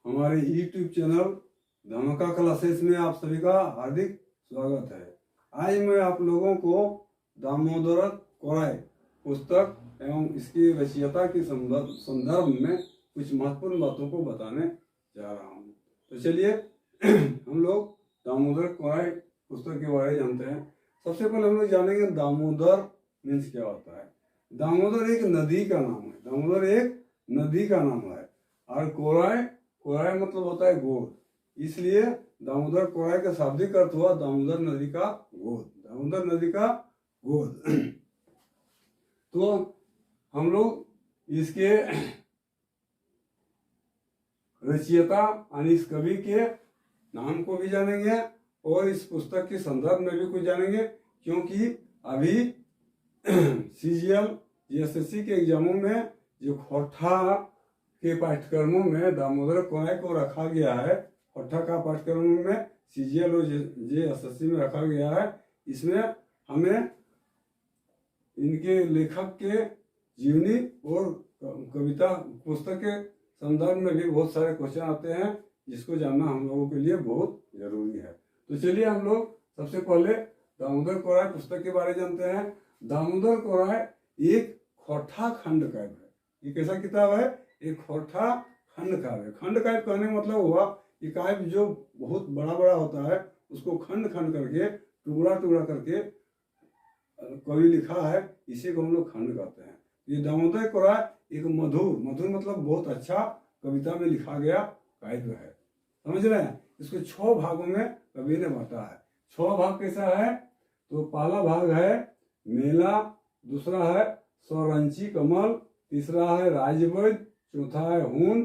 हमारे YouTube channel धमाका classes में आप सभी का हार्दिक स्वागत है। आज मैं आप लोगों को दामोदर कोराई पुस्तक एवं इसकी रचयिता के संदर्भ में कुछ महत्वपूर्ण बातों को बताने जा रहा हूँ। तो चलिए हम लोग दामोदर कोराई पुस्तक के बारे में जानते हैं। सबसे पहले हम लोग जानेंगे दामोदर मीन्स क्या होता है। दामोदर एक नदी का नाम है। दामोदर एक नदी का नाम है और कोराई कोराई मतलब होता है गोद, इसलिए दामोदर कोराई का शाब्दिक अर्थ हुआ दामोदर नदी का गोद। दामोदर नदी का गोद। तो हम लोग इसके रचयिता यानी इस कवि के नाम को भी जानेंगे और इस पुस्तक के संदर्भ में भी कुछ जानेंगे, क्योंकि अभी CGL SSC के एग्जामों में जो खोट्ठा के पाठ्यक्रमों में दामोदर कोराई को रखा गया है, खोट्ठा का पाठ्यक्रमों में CGL और SSC में रखा गया है। इसमें हमें इनके लेखक के जीवनी और कविता पुस्तक के संदर्भ में भी बहुत सारे क्वेश्चन आते हैं, जिसको जानना हम लोगों के लिए बहुत जरूरी है। तो चलिए हम लोग सबसे पहले दामोदर कोराई पुस्तक के बारे में जानते हैं। दामोदर कोराई एक खोट्ठा खंड काव्य है। ये कैसा किताब है? एक खोट्ठा खंड काव्य। खंड काव्य कहने का मतलब हुआ कि काव्य जो बहुत बड़ा बड़ा होता है उसको खंड खंड करके टुकड़ा टुकड़ा करके कवि लिखा है, इसी को हम लोग खंड कहते हैं। ये दामोदर कोराई एक मधुर मतलब बहुत अच्छा कविता में लिखा गया काव्य है। समझ रहे हैं? इसको 6 भागों में कवि ने बांटा है। 6 भाग कैसा है? तो पहला भाग है मेला, दूसरा है सौरंची कमल, तीसरा है राजवैद्य, चौथा है हून,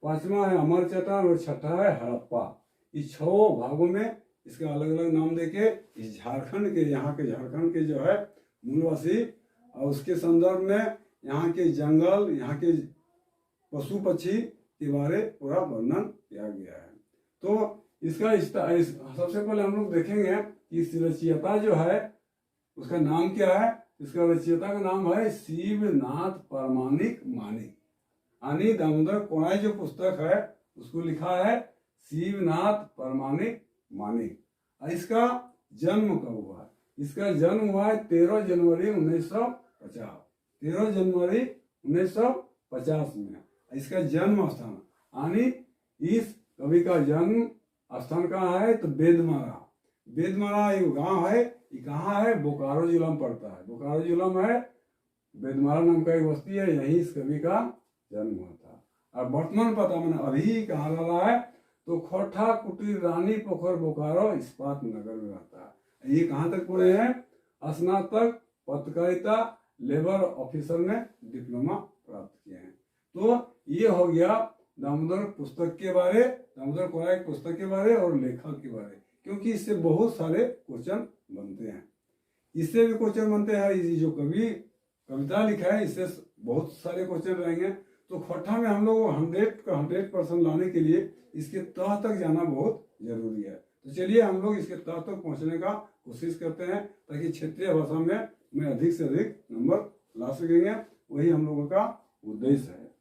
पांचवा है अमर चट्टान और छठा है हड़प्पा। इस 6 भागों में इसके अलग अलग नाम देके इस झारखंड के यहाँ के झारखंड के जो है मूलवासी और उसके संदर्भ में यहाँ के जंगल, यहाँ के पशु पक्षी के बारे पूरा वर्णन किया गया है। तो इसका सबसे पहले हम लोग देखेंगे कि इस रचयिता जो है उसका नाम क्या है। इसका रचयिता का नाम है शिवनाथ परमाणिक मानिक। यानी दामोदर कोराई जो पुस्तक है उसको लिखा है शिवनाथ परमाणिक मानिक। इसका जन्म कब हुआ है? इसका जन्म हुआ है 13 जनवरी 1950। 13 जनवरी 1950 में इसका जन्म स्थान, यानी इस कवि का जन्म स्थान कहाँ है? तो बेदमारा। बेदमारा एक गांव है। ये कहाँ है? बोकारो जिला में पड़ता है। बोकारो जिला में है, बेदमारा नाम का एक बस्ती है, यही इस कवि का जन्म हुआ था। और वर्तमान पता मैंने अभी कहाँ रहा है? तो खोट्ठा कुटीर रानी पोखर बोकारो इस्पात नगर में रहता है। ये कहाँ तक पढ़े हैं? स्नातक पत्रकारिता लेबर ऑफिसर में डिप्लोमा प्राप्त किए हैं। तो ये हो गया दामोदर पुस्तक के बारे, दामोदर कोराई पुस्तक के बारे और लेखक के बारे, क्योंकि इससे बहुत सारे क्वेश्चन बनते हैं। इससे भी क्वेश्चन बनते हैं, ये जो कवि कविता लिखा है इससे बहुत सारे क्वेश्चन रहेंगे। तो खोट्ठा में हम लोग 100% लाने के लिए इसके तह तक जाना बहुत जरूरी है। तो चलिए हम लोग इसके तह तक पहुंचने का कोशिश करते हैं, ताकि क्षेत्रीय भाषा में अधिक से अधिक नंबर ला सकेंगे। वही हम लोगों का उद्देश्य है।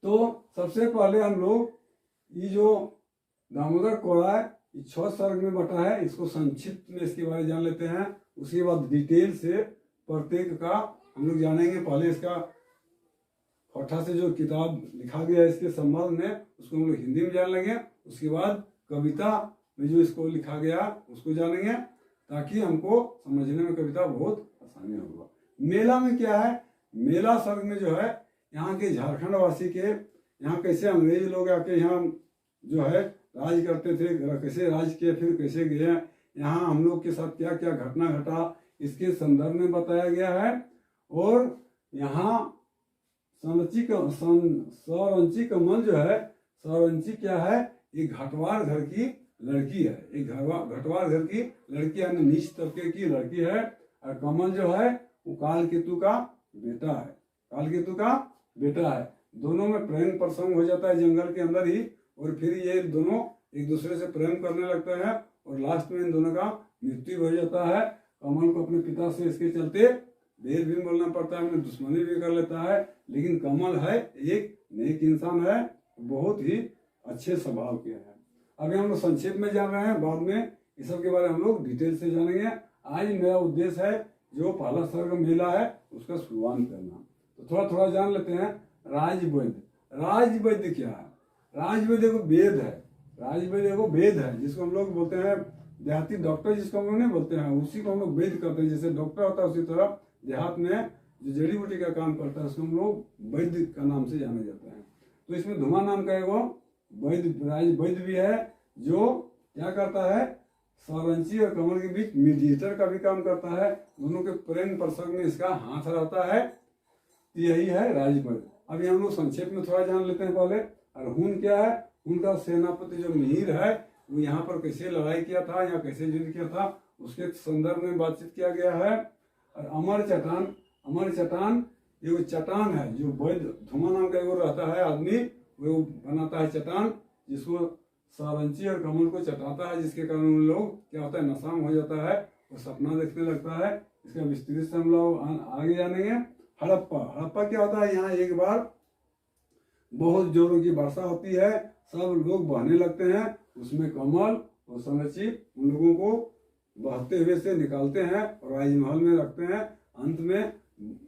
तो सबसे पहले हम लोग ये जो दामोदर कोराई 6 सर्ग में बटा है, इसको संक्षिप्त में इसके बारे में जान लेते हैं। उसके बाद डिटेल से प्रत्येक का हम लोग जानेंगे। पहले इसका खोट्ठा से जो किताब लिखा गया है इसके संबंध में उसको हम लोग हिंदी में जान लेंगे। उसके बाद कविता में जो इसको लिखा गया उसको जानेंगे, ताकि हमको समझने में कविता बहुत आसानी होगा। मेला में क्या है? मेला सर्ग में जो है यहाँ के झारखंड वासी के यहाँ कैसे अंग्रेज लोग आके यहाँ जो है राज करते थे, कैसे राज किए, फिर कैसे गए, यहाँ हम लोग के साथ क्या क्या घटना घटा, इसके संदर्भ में बताया गया है। और यहाँ सौरंची कमल जो है, सौरंची क्या है? एक घटवार घर की लड़की है। एक घटवार घर की लड़की यानी नीच तबके की लड़की है। और कमल जो है वो कालकेतु का बेटा है। कालकेतु का बेटा है। दोनों में प्रेम प्रसंग हो जाता है जंगल के अंदर ही, और फिर ये दोनों एक दूसरे से प्रेम करने लगते हैं और लास्ट में इन दोनों का मृत्यु हो जाता है। कमल को अपने पिता से इसके चलते वेद भी बोलना पड़ता है, दुश्मनी भी कर लेता है, लेकिन कमल है एक नेक इंसान है बहुत ही अच्छे स्वभाव के हैं। अभी हम लोग संक्षेप में जान रहे हैं, बाद में इस सब के बारे में हम लोग डिटेल से जानेंगे। आज मेरा उद्देश्य है जो पहला सर्ग मेला है उसका शुरुआत करना। तो थोड़ा थोड़ा जान लेते हैं। राजवैद्य, राजवैद्य क्या है? राजवैद्य को वेद है, राजवैद्य को वेद है, जिसको हम लोग बोलते हैं देहाती डॉक्टर, जिसको हम लोग नहीं बोलते हैं, उसी को हम लोग वैद्य करते हैं। जैसे डॉक्टर होता है उसी तरह देहात में जो जड़ी बूटी का काम करता है उसको हम लोग वैद्य का नाम से जाने जाते हैं। तो इसमें धुमा नाम का एगो वैद्य, वैद्य भी है, जो क्या करता है, सरंची और कमर के बीच मीडिएटर का भी काम करता है। दोनों के प्रेम प्रसंग में इसका हाथ रहता है। यही है राजवैद्य। अभी हम लोग संक्षेप में थोड़ा जान लेते हैं पहले। और हुन क्या है? उनका सेनापति जो मिहिर है वो यहाँ पर कैसे लड़ाई किया था या कैसे युद्ध किया था उसके संदर्भ में बातचीत किया गया है। और अमर चट्टान, अमर चट्टान ये वो चट्टान है जो वैद्य धुमा नाम का वो रहता है आदमी, वो बनाता है चट्टान, जिसको सारंची और कमल को चटाता है, जिसके कारण उन लोग क्या होता है, नशा में हो जाता है, वो सपना देखने लगता है। इसका विस्तृत से हम लोग आगे जानेंगे। हड़प्पा, हड़प्पा क्या होता है? यहाँ एक बार बहुत जोरों की वर्षा होती है, सब लोग बहने लगते हैं, उसमें कमल और संरक्षी उन लोगों को बहते हुए से निकालते हैं और राजमहल में रखते हैं। अंत में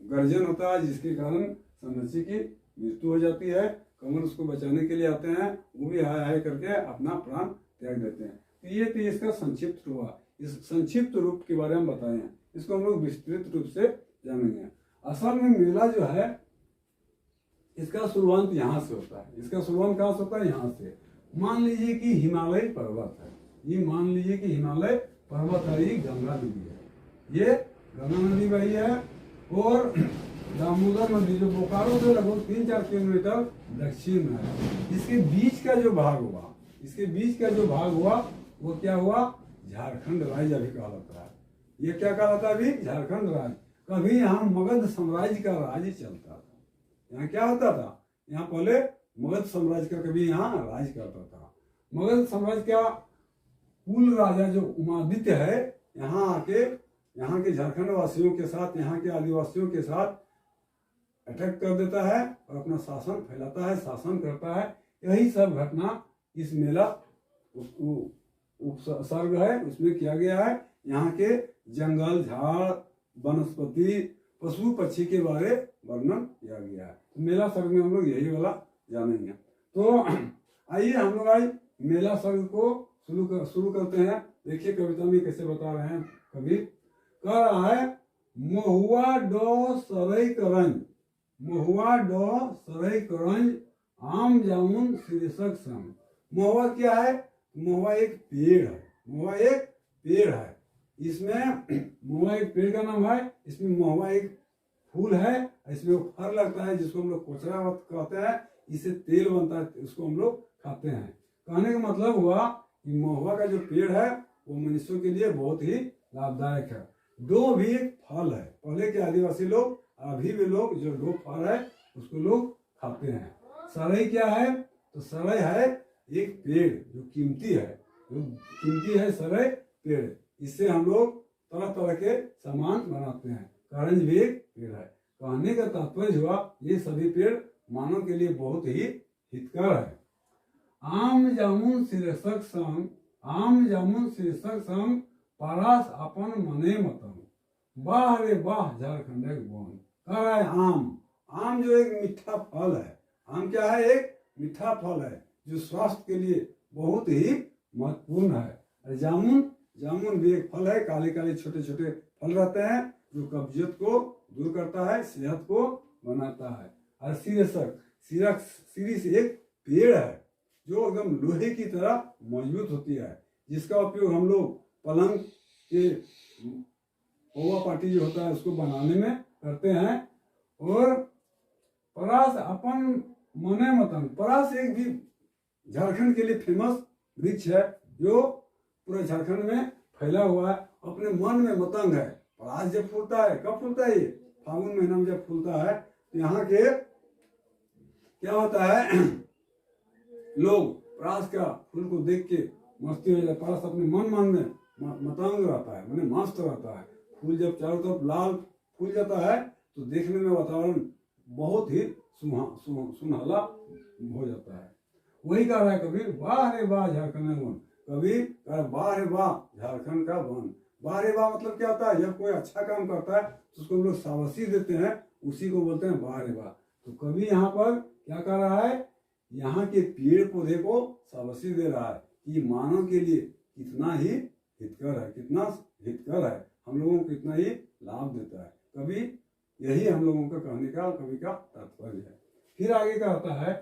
गर्जन होता है जिसके कारण संरक्षी की मृत्यु हो जाती है। कमल उसको बचाने के लिए आते हैं, वो भी हाय हाय करके अपना प्राण त्याग देते हैं। तो ये तो इसका संक्षिप्त हुआ। इस संक्षिप्त रूप के बारे में बताए हैं, इसको हम लोग विस्तृत रूप से जानेंगे। असल में मेला जो है इसका शुरुआत यहाँ से होता है। इसका शुरुआत कहाँ से होता है? यहाँ से। मान लीजिए कि हिमालय पर्वत है, ये मान लीजिए कि हिमालय पर्वत है, ये गंगा नदी है, ये गंगा नदी वही है। और दामोदर नदी जो बोकारो से लगभग 3-4 किलोमीटर दक्षिण में है। इसके बीच का जो भाग हुआ, इसके बीच का जो भाग हुआ वो क्या हुआ? झारखंड राज्य अभी कहलाता है। ये क्या कहलाता है अभी? झारखंड राज्य। कभी यहाँ मगध साम्राज्य का राज्य चलता था। यहाँ क्या होता था? यहाँ पहले मगध साम्राज्य का कभी यहाँ राज करता था। मगध साम्राज्य का कुल राजा जो उमादित्य है यहाँ आके यहाँ के झारखंड वासियों के साथ, यहाँ के आदिवासियों के साथ अटैक कर देता है और अपना शासन फैलाता है, शासन करता है। यही सब घटना इस मेला उपसर्ग है उसमें किया गया है। यहाँ के जंगल, झाड़, वनस्पति, पशु पक्षी के बारे वर्णन किया गया है। तो मेला सर्ग में हम लोग यही वाला जानेंगे। तो आइए हम लोग आज मेला सर्ग को शुरू करते हैं। देखिए कविता में कैसे बता रहे हैं। कवि कह रहा है, महुआ डो सरई करंज, महुआ डो सरई करंज, आम जामुन शीर्षक संग। महुआ क्या है? महुआ एक पेड़ है, महुआ एक पेड़ है। इसमें महुआ एक पेड़ का नाम है। इसमें महुआ एक फूल है, इसमें फल लगता है जिसको हम लोग कोचरा कहते हैं। इससे तेल बनता है, उसको हम लोग खाते हैं। कहने का मतलब हुआ कि महुआ का जो पेड़ है वो मनुष्यों के लिए बहुत ही लाभदायक है। डो भी एक फल है। पहले के आदिवासी लोग, अभी भी लोग, जो डो फल है उसको लोग खाते हैं। सरई क्या है? तो सरई है एक पेड़ जो कीमती है, जो कीमती है सरई पेड़। इससे हम लोग तरह तरह के सामान बनाते हैं। करंज भी एक पेड़ है। कहने का तात्पर्य हुआ ये सभी पेड़ मानव के लिए बहुत ही हितकर है। आम जामुन शीर्षक संग, आम जामुन शीर्षक संग, पारस अपन मने मतम, वाह रे वाह झारखंड वन। कह रहा है आम, आम जो एक मीठा फल है। आम क्या है? एक मीठा फल है जो स्वास्थ्य के लिए बहुत ही महत्वपूर्ण है। जामुन, जामुन भी एक फल है। काले काले छोटे छोटे फल रहते हैं जो कब्जियत को दूर करता है, सेहत को बनाता है। और शीर्षक, शीर्षक सीरी से एक पेड़ है जो एकदम लोहे की तरह मजबूत होती है, जिसका उपयोग हम लोग पलंग के पौवा पाटी जो होता है उसको बनाने में करते हैं। और परास अपन मने मतंग, परास एक भी झारखंड के लिए फेमस वृक्ष है जो पूरे झारखंड में फैला हुआ है। अपने मन में मतंग है। परास जब फूलता है, कब फूलता है? ये फागुन महीना में जब फूलता है तो यहाँ के क्या होता है, लोग परास का फूल को देख के मस्ती हो जाता है। परास अपने मन में मतंग रहता है, मैंने मस्त रहता है। फूल जब चारों तरफ लाल फूल जाता है तो देखने में वातावरण बहुत ही सुनहला हो जाता है। वही कह रहा है कबीर, वाह रे वाह झारखंड में वन। कबीर कह रहा वाह रे वाह झारखंड का वन। वाह रे वाह मतलब क्या होता है, जब कोई अच्छा काम करता है तो उसको हम लोग शाबाशी देते हैं, उसी को बोलते हैं वाह रे वाह। तो कवि यहाँ पर क्या कर रहा है, यहाँ के पेड़ पौधे को शाबाशी दे रहा है कि मानव के लिए कितना ही हितकर है, कितना हितकर है, हम लोगों को कितना ही लाभ देता है। कभी यही हम लोगों का कहने का कवि का तात्पर्य है। फिर आगे का आता है,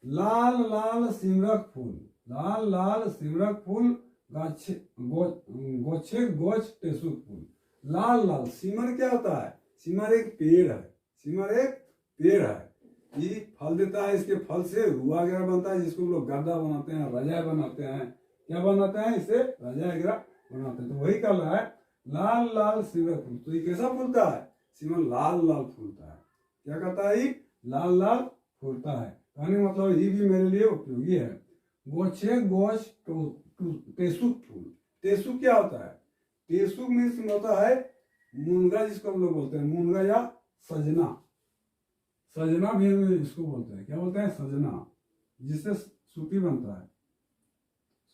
लाल लाल सिमरक फूल, लाल लाल सिमरक फूल गोछे गोछ टेसुक फूल। लाल लाल, सिमर क्या होता है, सिमर एक पेड़ है, सिमर एक पेड़ है, ये फल देता है, इसके फल से रुआ वगैरह बनता है, जिसको लोग गद्दा बनाते हैं, रजाई बनाते हैं, क्या बनाते हैं, इससे रजाई वगैरह बनाते हैं। तो वही कह रहा है लाल लाल सिमर फूल। तो ये कैसा फूलता है, सिमर लाल लाल फूलता है। क्या कहता है, लाल लाल फूलता है। कहने मतलब ये भी मेरे लिए उपयोगी है। गोछे गोछ टेसुक फूल। टेसुक क्या होता है, टेसुक मीन्स होता है मुनगा, जिसको हम लोग बोलते हैं मुनगा या सजना। सजना भी इसको बोलते हैं, क्या बोलते हैं, सजना, जिससे सूती बनता है,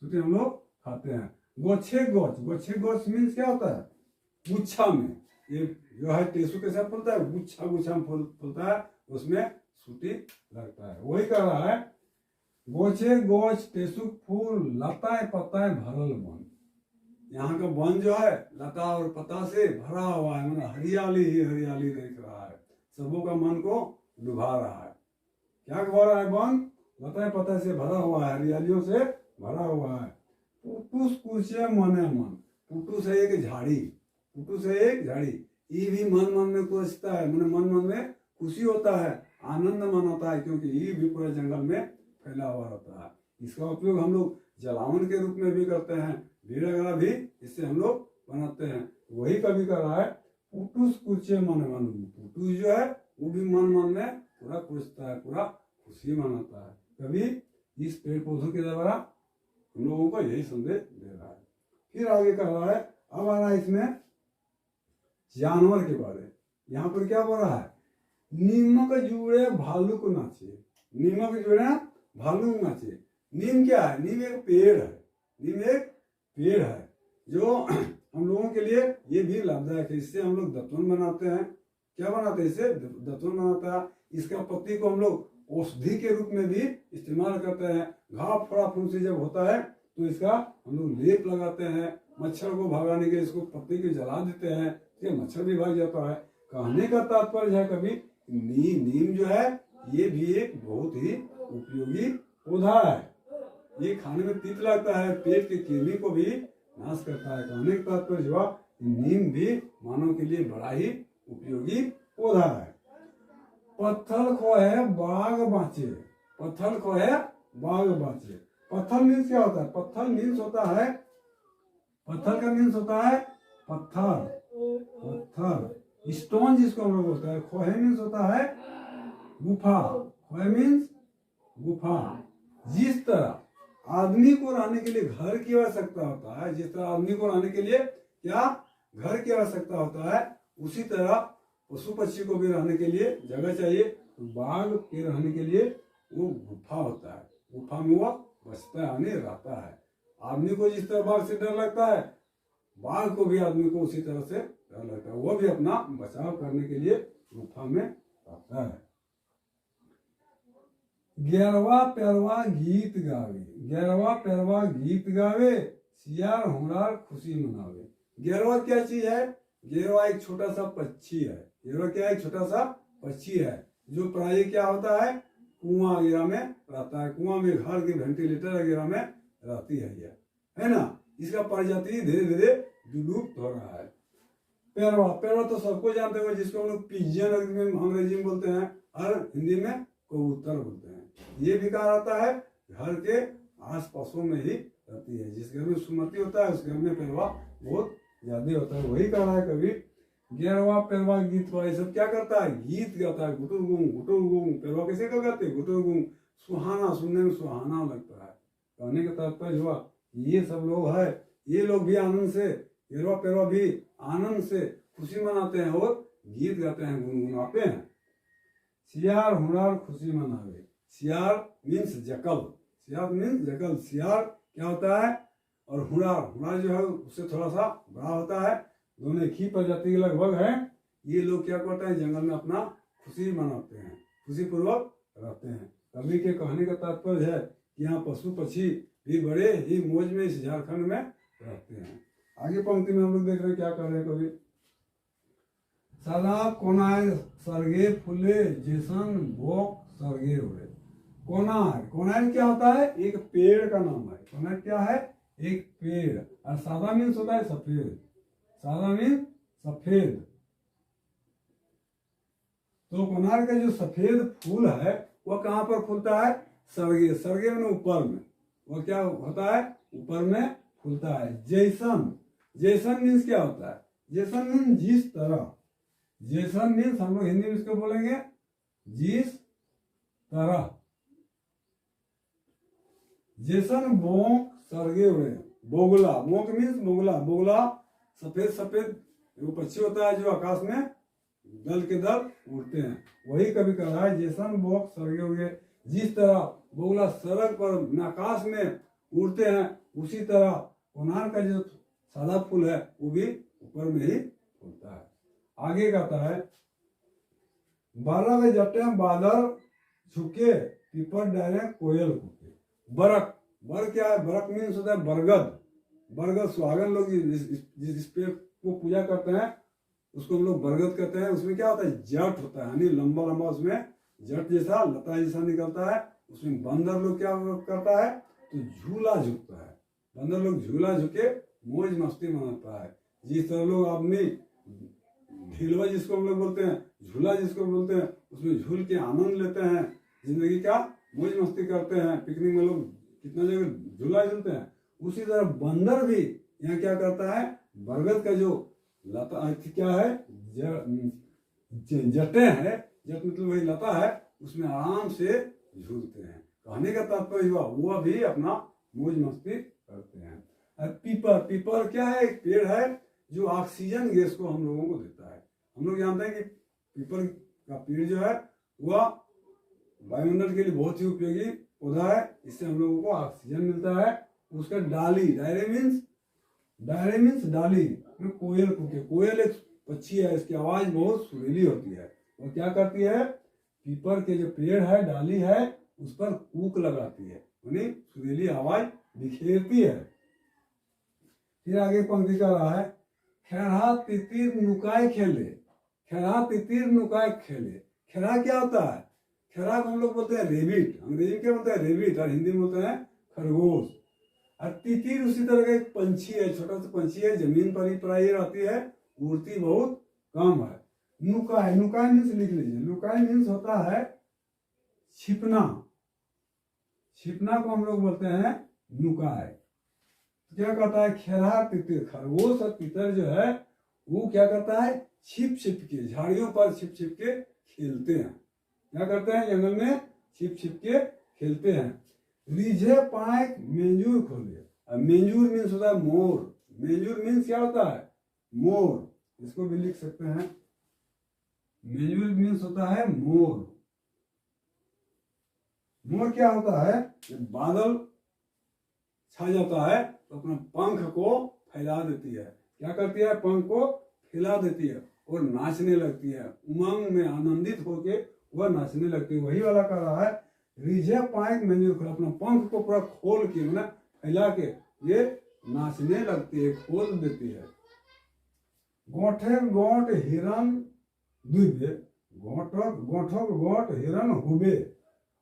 सूती हम लोग खाते हैं। गोछे गोछ, गोछे गोछ मीन्स क्या होता है, गुच्छा में, ये जो है टेसु के साथ फूलता है, गुच्छा गुच्छा में फूलता है, उसमें सूती लगता है। वही कह रहा है गोछे गोछ टेसुक फूल लताएं पताएं भरल वन। यहाँ का वन जो है लता और पता से भरा हुआ है, मतलब हरियाली ही हरियाली दिख रहा है, सबों का मन को लुभा रहा है। क्या भरा है, वन लताएं पता से भरा हुआ है, हरियालियों से भरा हुआ है। पुटुस कुचे मने मन, पुटुस है एक झाड़ी, पुटुस है एक झाड़ी, ये भी मन मन में खुशता है, मन मन में खुशी होता है, आनंद मन होता है, क्योंकि ये भी पूरे जंगल में फैला हुआ रहता है। इसका उपयोग हम लोग जलावन के रूप में भी करते हैं, भीड़ वगैरह भी इससे हम लोग बनाते हैं। वही कभी कर रहा है पुटुस कुचे मन मन, पुटुस जो है वो भी मन मन में पूरा खुशता है, पूरा खुशी मनाता है। कभी इस पेड़ पौधों के द्वारा हम लोगों को यही संदेश दे रहा है। फिर आगे कर रहा है, अब आ रहा है इसमें जानवर के बारे। यहाँ पर क्या बोल रहा है, नीमक जुड़े भालू को नाचे, नीमक जुड़े भालू को नाचे। नीम क्या है, नीम एक पेड़ है, नीम एक पेड़ है जो हम लोगों के लिए ये भी लाभदायक है। इससे हम लोग दतवन बनाते हैं, क्या बनाते हैं, इससे दतवन बनाता है। इसका पत्ती को हम लोग औषधि के रूप में भी इस्तेमाल करते हैं। घाव फोड़ा फुंसी जब होता है तो इसका हम लोग लेप लगाते हैं, मच्छर को भगाने के इसको पत्ती को जला देते हैं, ठीक है, मच्छर भी भाग जाता है। कहने का तात्पर्य है कभी नीम जो है ये भी एक बहुत ही उपयोगी पौधा है। ये खाने में तीत लगता है, पेट के कीड़े को भी नाश करता है। कहने का तात्पर्य जो नीम भी मानव के लिए बड़ा ही उपयोगी पौधा है। पत्थर को है बाघ बाँचे, पत्थर को है बाघ बाँचे। पत्थर मीन्स क्या होता है, पत्थर मीन्स होता है, पत्थर का मीन्स होता है पत्थर, पत्थर स्टोन जिसको हम लोग बोलते हैं। खोहे मीन्स होता है गुफा, खोहे मीन्स गुफा। जिस तरह आदमी को रहने के लिए घर की आवश्यकता होता है, जिस तरह आदमी को रहने के लिए क्या घर की आवश्यकता होता है, उसी तरह पशु पक्षी को भी रहने के लिए जगह चाहिए। तो बाघ के रहने के लिए वो गुफा होता है, गुफा में वो बचता है, यानी रहता है। आदमी को जिस तरह बाघ से डर लगता है, बाघ को भी आदमी को उसी तरह से डर लगता है, वो भी अपना बचाव करने के लिए गुफा में रहता है। ग्यारहवा पैरवा गीत गावे, ग्यारहवा पैरवा गीत गावे, सियार हुरार खुशी मनावे। ग्यारहवा क्या चीज है, ग्यारहवा एक छोटा सा पक्षी है। ग्यारहवा क्या है, एक छोटा सा पक्षी है जो प्राय क्या होता है, कुआं वगैरह में रहता है, कुआं में, घर के वेंटिलेटर वगैरह में रहती है ये, है ना। इसका प्रजाति धीरे धीरे विलुप्त हो रहा है। पैरवा, पैरवा तो सबको जानते हो, जिसको हम लोग पिजियन अंग्रेजी में बोलते हैं और हिंदी में कबूतर बोलते हैं। ये भी कहा रहता है घर के आस पासों में ही रहती है। जिस घर में सुमति होता है उस घर में पैरवा बहुत ज्यादा होता है। वही कह रहा है कभी ग्यारहवा पैरवा गीत वाले सब क्या करता है, गीत गाता है, गुटुर गुंग। पैरवा कैसे क्या गाते, गुटुर गुंग, सुहाना, सुनने में सुहाना लगता है। कहने का तात्पर्य हुआ ये सब लोग है, ये लोग भी आनंद से, ग्यारहवा पैरवा भी आनंद से खुशी मनाते हैं और गीत गाते हैं, गुनगुनाते हैं। सियार हुरार खुशी मनावे, सियार मीन्स जकल, सियार मीन्स जकल। सियार क्या होता है, और हुड़ार, हुड़ार जो है उससे थोड़ा सा बड़ा होता है। दोनों एक ही प्रजाति के लगभग है। ये लोग क्या करते हैं, जंगल में अपना खुशी मनाते हैं, खुशी पूर्वक रहते हैं। कवि के कहने का तात्पर्य है कि यहाँ पशु पक्षी भी बड़े ही मौज में इस झारखंड में रहते हैं। आगे पंक्ति में हम लोग देख रहे हैं क्या कर रहे हैं कवि। सदा कोनार सरगे फूले जैसन भोग सरगे उड़े। कोनार, कोनार क्या होता है, एक पेड़ का नाम है। कोनार क्या है, एक पेड़। और सादा मीन्स होता है सफेद, सादा मीन्स सफेद। तो कोनार का जो सफेद फूल है वह कहाँ पर फूलता है, सरगे, सरगे में ऊपर में। वह क्या होता है, ऊपर में फूलता है। जैसन, जैसन मीन्स क्या होता है, जैसन मीन्स जिस तरह। जैसन मीन्स हम लोग हिंदी में इसको बोलेंगे जिस तरह। जैसन बोंक सरगे उड़े, बोगला, बोंक मीन्स बोगला, बोगला सफेद सफेद वो पक्षी होता है जो आकाश में दल के दल उड़ते हैं। वही कभी कह रहा है जैसन बोक सरगे उड़े, जिस तरह बोगला सड़क पर आकाश में उड़ते हैं उसी तरह कोनार का जो सादा फूल है वो भी ऊपर में ही उड़ता है। आगे कहता है, बारह जटे बादल झुके पीपर डाले कोयल कुके। बरक, बरक क्या है, बरक मीन्स होता है बरगद। बरगद सुहागन लोग जिस पेड़ को पूजा करते हैं उसको हम लोग बरगद कहते हैं। उसमें क्या होता है, जट होता है, यानी लंबा लंबा उसमें जट जैसा लता जैसा निकलता है। उसमें बंदर लोग क्या करता है, तो झूला झुकता है। बंदर लोग झूला झुके मौज मस्ती मनाता है। जिस तरह लोग अपनी ढिलवा जिसको हम लोग बोलते हैं, झूला जिसको बोलते हैं, उसमें झूल के आनंद लेते हैं, जिंदगी का मौज मस्ती करते हैं। पिकनिक में लोग कितना जगह झूला झूलते हैं। उसी तरह बंदर भी यहाँ क्या करता है, बरगद का जो लता क्या है, जटे है, जट मतलब वही लता है, उसमें आराम से झूलते हैं। कहने का तात्पर्य हुआ वह भी अपना मौज मस्ती करते हैं। और पीपर, पीपर क्या है, एक पेड़ है जो ऑक्सीजन गैस को हम लोगों को देता है। हम लोग जानते हैं कि पीपर का पेड़ जो है वह वायुमंडल के लिए बहुत ही उपयोगी पौधा है। इससे हम लोगों को ऑक्सीजन मिलता है। उसका डाली, डायरे मीन्स डाली में कोयल कुके। कोयल एक पक्षी है, इसकी आवाज बहुत सुरीली होती है। वो क्या करती है, पीपर के जो पेड़ है डाली है उस पर कूक लगाती है, यानी सुरीली आवाज बिखेरती है। फिर आगे पंक्ति कर रहा है, खेरा तितिर नुकाय खेले। खेरा तितिर नुकाय खेले। खेरा क्या होता है, खेरा को हम लोग बोलते हैं रेबिट, अंग्रेजी में क्या बोलते हैं रेबिट, और हिंदी में बोलते हैं खरगोश। और तितिर उसी तरह का एक पंछी है, छोटा सा पंछी है, जमीन पर ही प्राय रहती है, उड़ती बहुत कम है। नुकाय, नुकाय मीन्स लिख लीजिए, नुकाय मीन्स होता है छिपना। छिपना को हम लोग बोलते हैं नुकाय। क्या कहता है, खेरा तितिर, खरगोश और तितर जो है वो क्या करता है, छिप छिप के झाड़ियों पर छिप छिप के खेलते हैं। क्या करते हैं, जंगल में छिप छिप के खेलते हैं। रिझे पाए मेंजूर खोले। अब मेंजूर मीन्स होता है मोर। मेंजूर मीन्स क्या होता है, मोर, इसको भी लिख सकते हैं। मेंजूर मीन्स होता है मोर। मोर क्या होता है, जब बादल छा जाता है तो अपना पंख को फैला देती है। क्या करती है, पंख को फैला देती है और नाचने लगती है। उमंग में आनंदित होके वह नाचने लगती है। वही वाला कर रहा है, रिझे पाए मेंजूर खोले, अपना पंख को पूरा खोल के मतलब फैला के ये नाचने लगती है, खोल देती है। गोठे गोट हिरन दुबे। गोठक गोठक गोट हिरन हुबे।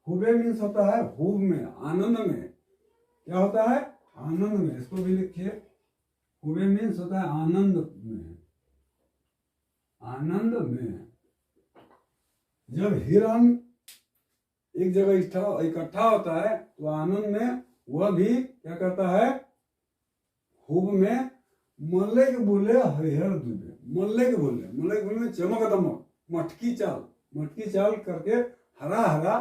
हुबे मीन्स होता है हुब में, आनंद में। क्या होता है, आनंद में, इसको भी लिखिए। हुबे मीन्स होता है आनंद में, आनंद में। जब हिरन एक जगह इकट्ठा होता है तो आनंद में वह भी क्या करता है, हुब में मल्ले के बोले हरिहर दुबे। मल्ले के बोले, मल्ले के बोले में चमक दमक, मटकी चाल, मटकी चाल करके हरा हरा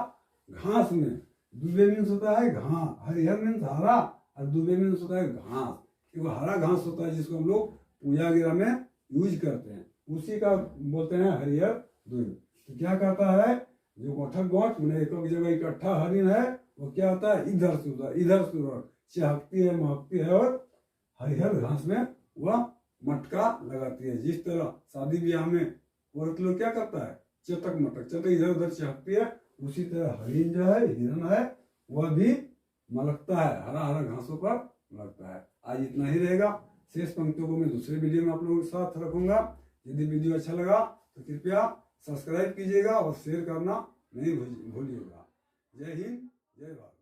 घास में। दुबे मीन्स होता है घास, हरिहर मीन्स हरा और दुबे मीन्स होता है घास। क्योंकि हरा घास होता है जिसको हम लोग पूजा वगैरह में यूज करते हैं, उसी का बोलते हैं हरिहर दुबे। तो क्या करता है, जो गोठक गोठ मैंने एक जगह इकट्ठा हरिन है, वो क्या होता है, इधर से उधर इधर से उधर चहकती है, महकती है, और हरिहर घास में वह मटका लगाती है। जिस तरह शादी ब्याह में औरत लोग क्या करता है, चटक मटक चटक इधर उधर चहकती है, उसी तरह हरिन जो है, हिरन है, वह भी मलकता है, हरा हरा घासों पर मलकता है। आज इतना ही रहेगा, शेष पंक्तियों को मैं दूसरे वीडियो में आप लोगों के साथ रखूंगा। यदि वीडियो अच्छा लगा तो कृपया सब्सक्राइब कीजिएगा और शेयर करना नहीं भूलिएगा। जय हिंद, जय भारत।